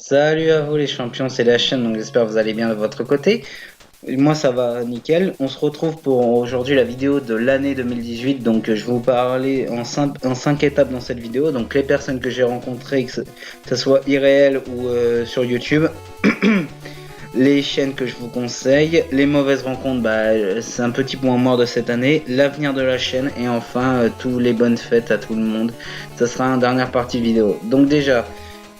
Salut à vous les champions, c'est la chaîne, donc j'espère que vous allez bien de votre côté. Moi ça va nickel. On se retrouve pour aujourd'hui la vidéo de l'année 2018. Donc je vais vous parler en cinq étapes dans cette vidéo. Donc les personnes que j'ai rencontrées, que ce soit irréel ou sur YouTube. Les chaînes que je vous conseille, les mauvaises rencontres, c'est un petit point mort de cette année, l'avenir de la chaîne et enfin tous les bonnes fêtes à tout le monde. Ça sera une dernière partie vidéo. Donc déjà,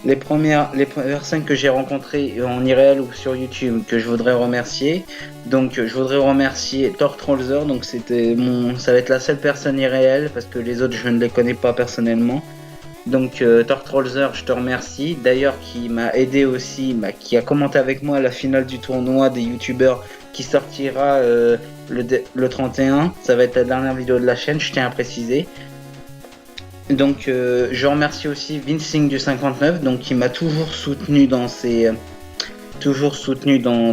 les personnes que j'ai rencontrées en irréel ou sur YouTube que je voudrais remercier. Donc je voudrais remercier Tortrolzer, donc ça va être la seule personne irréelle parce que les autres je ne les connais pas personnellement. Donc Tortrolzer, je te remercie. D'ailleurs, qui m'a aidé aussi, qui a commenté avec moi à la finale du tournoi des youtubeurs qui sortira le 31. Ça va être la dernière vidéo de la chaîne, je tiens à préciser. Donc je remercie aussi Vincing du 59, donc qui m'a toujours soutenu dans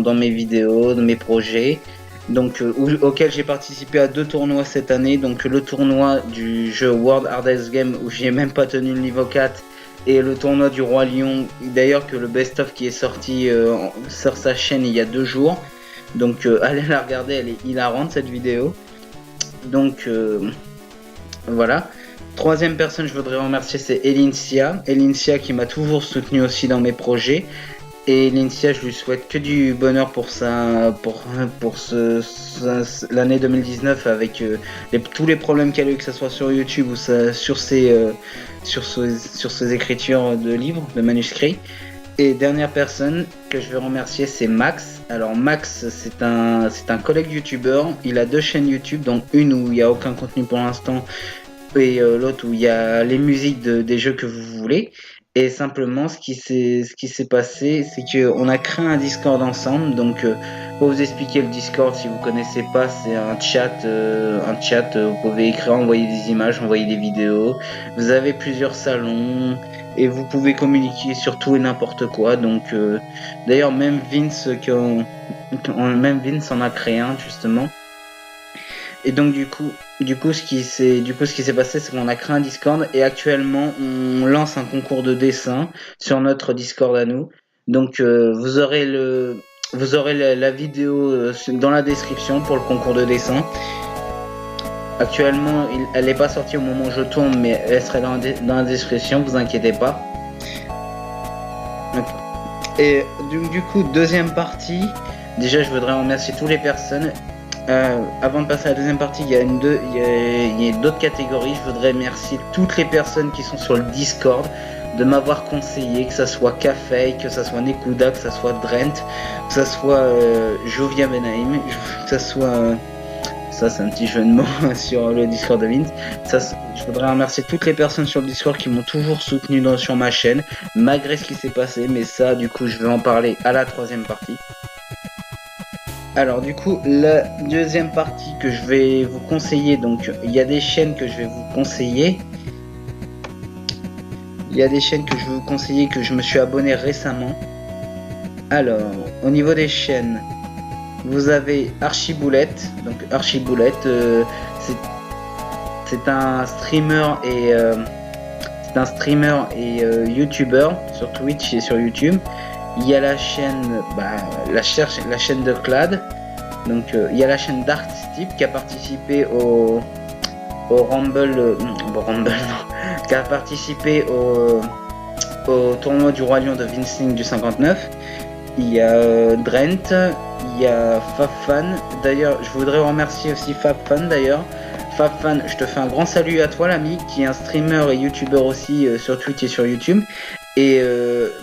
dans mes vidéos, dans mes projets. Donc auquel j'ai participé à 2 tournois cette année, donc le tournoi du jeu World Hardest Game où j'ai même pas tenu le niveau 4 et le tournoi du Roi Lion, d'ailleurs que le best of qui est sorti sur sa chaîne il y a 2 jours. Donc allez la regarder, elle est hilarante cette vidéo. Donc voilà. Troisième personne que je voudrais remercier, c'est Elincia. Elincia qui m'a toujours soutenu aussi dans mes projets. Et Elincia, je lui souhaite que du bonheur pour l'année 2019 avec tous les problèmes qu'elle a eu, que ce soit sur YouTube ou sur ses écritures de livres, de manuscrits. Et dernière personne que je vais remercier, c'est Max. Alors Max, c'est un collègue youtubeur. Il a 2 chaînes YouTube, donc une où il n'y a aucun contenu pour l'instant et l'autre où il y a les musiques des jeux que vous voulez. Et simplement, ce qui s'est passé, c'est qu'on a créé un Discord ensemble. Donc, pour vous expliquer le Discord, si vous connaissez pas, c'est un chat. Vous pouvez écrire, envoyer des images, envoyer des vidéos. Vous avez plusieurs salons et vous pouvez communiquer sur tout et n'importe quoi. Donc, d'ailleurs, même Vince en a créé un justement. Et donc du coup, ce qui s'est passé, c'est qu'on a créé un Discord et actuellement, on lance un concours de dessin sur notre Discord à nous. Donc, vous aurez la vidéo dans la description pour le concours de dessin. Actuellement, elle n'est pas sortie au moment où je tourne, mais elle serait dans la description, vous inquiétez pas. Donc, et du coup, deuxième partie, déjà, je voudrais remercier toutes les personnes. Avant de passer à la deuxième partie, il y a d'autres catégories. Je voudrais remercier toutes les personnes qui sont sur le Discord de m'avoir conseillé, que ça soit Café, que ça soit Nekuda, que ça soit Drent, que ça soit Jovia Benaim, que ça soit ça c'est un petit jeu de mots sur le Discord de Vince. Je voudrais remercier toutes les personnes sur le Discord qui m'ont toujours soutenu sur ma chaîne, malgré ce qui s'est passé, mais ça du coup je vais en parler à la troisième partie. Alors du coup, la deuxième partie que je vais vous conseiller, donc il y a des chaînes que je vais vous conseiller. Il y a des chaînes que je vais vous conseiller que je me suis abonné récemment. Alors, au niveau des chaînes, vous avez Archiboulette. Donc Archiboulette, c'est un streamer et youtubeur sur Twitch et sur YouTube. Il y a la chaîne, la chaîne de Clad. Donc il y a la chaîne Dark Steep qui a participé au Rumble, qui a participé au tournoi du Roi Lion de Vincing du 59. Il y a Drent, il y a Fabfan. D'ailleurs, je voudrais remercier aussi Fabfan d'ailleurs. Fabfan, je te fais un grand salut à toi l'ami, qui est un streamer et youtubeur aussi sur Twitch et sur YouTube. Et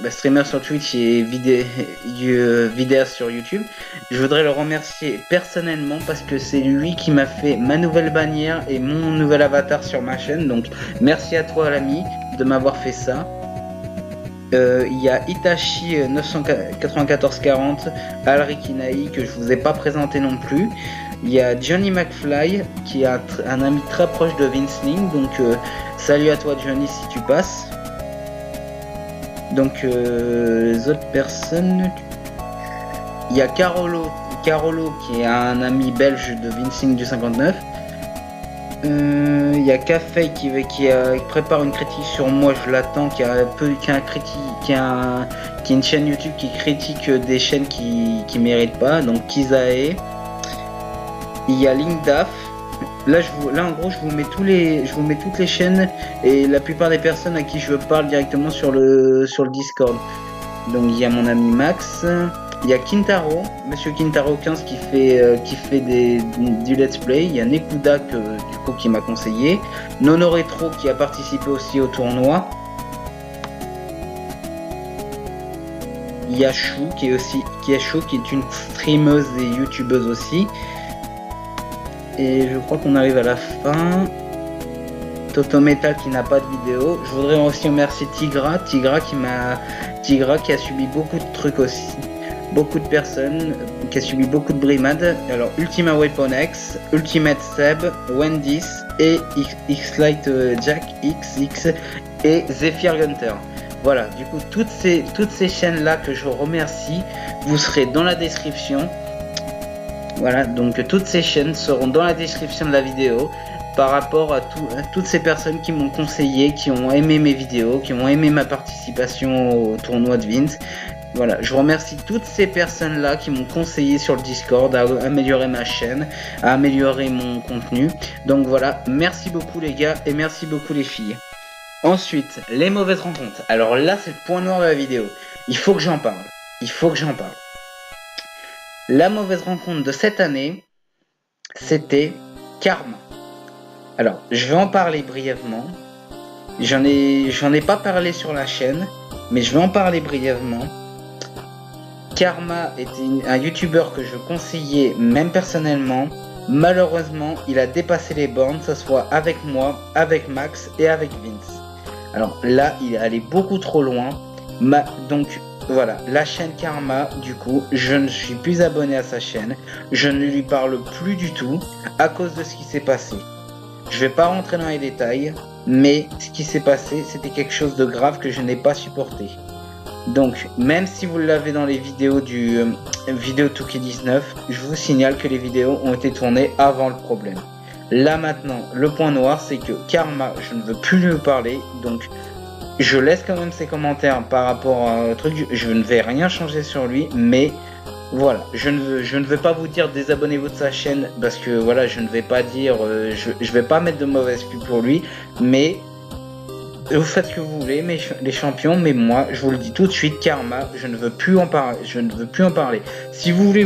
streamer sur Twitch et vidéaste sur YouTube. Je voudrais le remercier personnellement parce que c'est lui qui m'a fait ma nouvelle bannière et mon nouvel avatar sur ma chaîne. Donc merci à toi l'ami de m'avoir fait ça. Il y a Itachi 99440, Alrikinai que je vous ai pas présenté non plus. Il y a Johnny McFly qui est un ami très proche de Vinceling. Donc salut à toi Johnny si tu passes. Donc les autres personnes, il y a Carolo qui est un ami belge de Vincing du 59. Il y a Café qui prépare une critique sur moi, je l'attends, qui a une chaîne YouTube qui critique des chaînes qui méritent pas, donc Kizae. Il y a Lingdaf. Là en gros je vous mets toutes les chaînes et la plupart des personnes à qui je parle directement sur le Discord. Donc il y a mon ami Max, il y a Kintaro, Monsieur Kintaro 15 qui fait du let's play, il y a Nekuda qui m'a conseillé, Nono Retro qui a participé aussi au tournoi. Il y a Chou qui est une streameuse et youtubeuse aussi. Et je crois qu'on arrive à la fin. Toto Metal qui n'a pas de vidéo. Je voudrais aussi remercier Tigra qui a subi beaucoup de trucs aussi. Beaucoup de personnes, qui a subi beaucoup de brimades. Alors Ultima Weapon X, Ultimate Seb, Wendy's et X-Light Jack XX et Zephyr Gunter. Voilà, du coup toutes ces chaînes là que je remercie, vous serez dans la description. Voilà, donc toutes ces chaînes seront dans la description de la vidéo par rapport à toutes ces personnes qui m'ont conseillé, qui ont aimé mes vidéos, qui ont aimé ma participation au tournoi de Vince. Voilà, je remercie toutes ces personnes-là qui m'ont conseillé sur le Discord à améliorer ma chaîne, à améliorer mon contenu. Donc voilà, merci beaucoup les gars et merci beaucoup les filles. Ensuite, les mauvaises rencontres. Alors là, c'est le point noir de la vidéo. Il faut que j'en parle. La mauvaise rencontre de cette année, c'était Karma. Alors, je vais en parler brièvement. J'en ai pas parlé sur la chaîne, mais je vais en parler brièvement. Karma était un youtubeur que je conseillais même personnellement. Malheureusement, il a dépassé les bornes, que ce soit avec moi, avec Max et avec Vince. Alors là, il est allé beaucoup trop loin. Donc voilà, la chaîne Karma, du coup, je ne suis plus abonné à sa chaîne. Je ne lui parle plus du tout à cause de ce qui s'est passé. Je vais pas rentrer dans les détails, mais ce qui s'est passé, c'était quelque chose de grave que je n'ai pas supporté. Donc, même si vous l'avez dans les vidéos du vidéo Touki 19, je vous signale que les vidéos ont été tournées avant le problème. Là maintenant, le point noir, c'est que Karma, je ne veux plus lui parler, donc je laisse quand même ses commentaires par rapport à un truc. Je ne vais rien changer sur lui, mais voilà, je ne vais pas vous dire désabonnez-vous de sa chaîne parce que voilà, je ne vais pas dire, je vais pas mettre de mauvaise pub pour lui, mais vous faites ce que vous voulez, les champions, mais moi, je vous le dis tout de suite, Karma, je ne veux plus en parler. Si vous voulez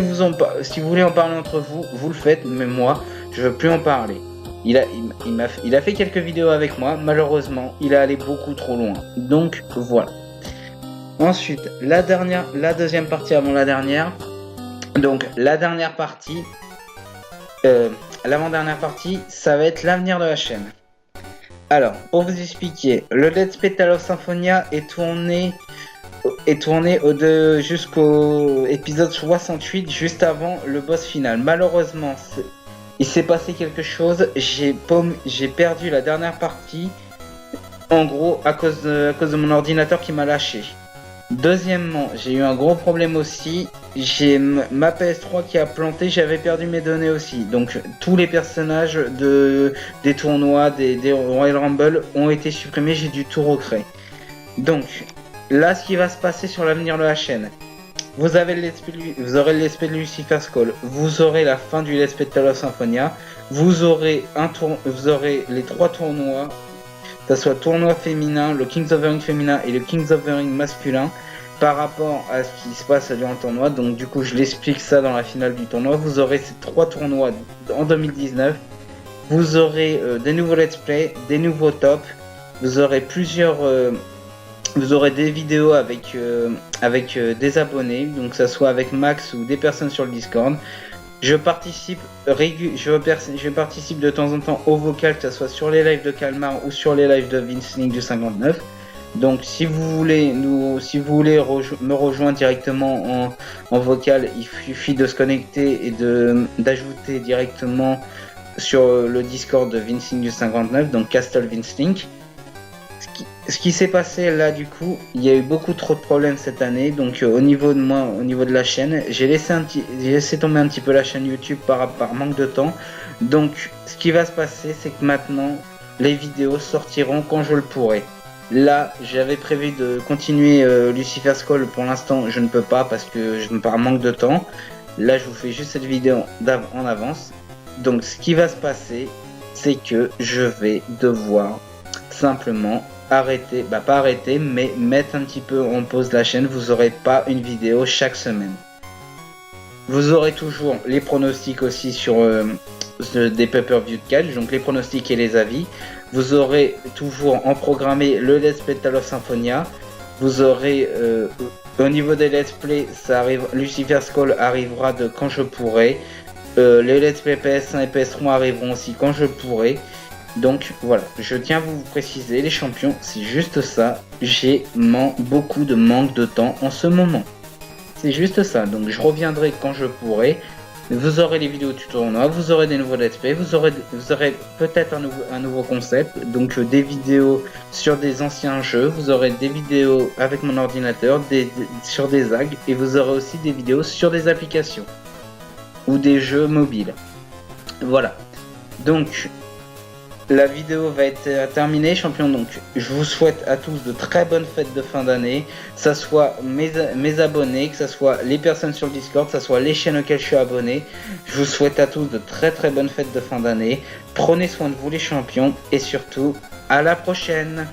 en parler entre vous, vous le faites, mais moi, je veux plus en parler. Il a fait quelques vidéos avec moi, malheureusement, il est allé beaucoup trop loin. Donc voilà. Ensuite, la deuxième partie avant la dernière. Donc la dernière partie, l'avant-dernière partie, ça va être l'avenir de la chaîne. Alors, pour vous expliquer, le Let's Play Tales of Symphonia est tourné jusqu'au épisode 68, juste avant le boss final. Malheureusement, il s'est passé quelque chose, j'ai perdu la dernière partie, en gros à cause de mon ordinateur qui m'a lâché. Deuxièmement, j'ai eu un gros problème aussi, j'ai ma PS3 qui a planté, j'avais perdu mes données aussi. Donc tous les personnages des tournois, des Royal Rumble ont été supprimés, j'ai dû tout recréer. Donc là, ce qui va se passer sur l'avenir de la chaîne, vous aurez le Let's Play de Lucifer's Call, vous aurez la fin du Let's Play de Tales of Symphonia, vous aurez les 3 tournois, que ce soit tournoi féminin, le Kings of the Ring féminin et le Kings of the Ring masculin, par rapport à ce qui se passe durant le tournoi. Donc du coup, je l'explique ça dans la finale du tournoi. Vous aurez ces 3 tournois en 2019. Vous aurez des nouveaux let's play, des nouveaux tops. Vous aurez vous aurez des vidéos avec des abonnés, donc que ce soit avec Max ou des personnes sur le Discord. Je participe de temps en temps au vocal, que ce soit sur les lives de Kalmar ou sur les lives de Vince Link du 59. Donc si vous voulez me rejoindre directement en vocal, il suffit de se connecter et d'ajouter directement sur le Discord de Vince Link du 59, donc Castle Vince Link. ce qui s'est passé là, du coup, il y a eu beaucoup trop de problèmes cette année. Donc, au niveau de moi, au niveau de la chaîne, j'ai laissé tomber un petit peu la chaîne YouTube par manque de temps. Donc, ce qui va se passer, c'est que maintenant, les vidéos sortiront quand je le pourrai. Là, j'avais prévu de continuer Lucifer's Call. Pour l'instant, je ne peux pas parce que par manque de temps. Là, je vous fais juste cette vidéo en avance. Donc, ce qui va se passer, c'est que je vais devoir simplement arrêter, pas arrêter, mais mettre un petit peu en pause la chaîne. Vous n'aurez pas une vidéo chaque semaine. Vous aurez toujours les pronostics aussi sur des pay-per-view de catch, donc les pronostics et les avis. Vous aurez toujours en programmé le Let's Play Tale of Symphonia. Vous aurez au niveau des Let's Play, ça arrive, Lucifer's Call arrivera de quand je pourrai. Les Let's Play PS1 et PS3 arriveront aussi quand je pourrai. Donc voilà, je tiens à vous préciser, les champions, c'est juste ça. J'ai beaucoup de manque de temps en ce moment. C'est juste ça, donc je reviendrai quand je pourrai. Vous aurez les vidéos du tournoi, vous aurez des nouveaux let's play, vous aurez peut-être un nouveau concept, donc des vidéos sur des anciens jeux, vous aurez des vidéos avec mon ordinateur, sur des ZAG, et vous aurez aussi des vidéos sur des applications ou des jeux mobiles. Voilà, donc la vidéo va être terminée, champion. Donc, je vous souhaite à tous de très bonnes fêtes de fin d'année. Que ça soit mes abonnés, que ça soit les personnes sur le Discord, que ça soit les chaînes auxquelles je suis abonné. Je vous souhaite à tous de très très bonnes fêtes de fin d'année. Prenez soin de vous, les champions, et surtout, à la prochaine.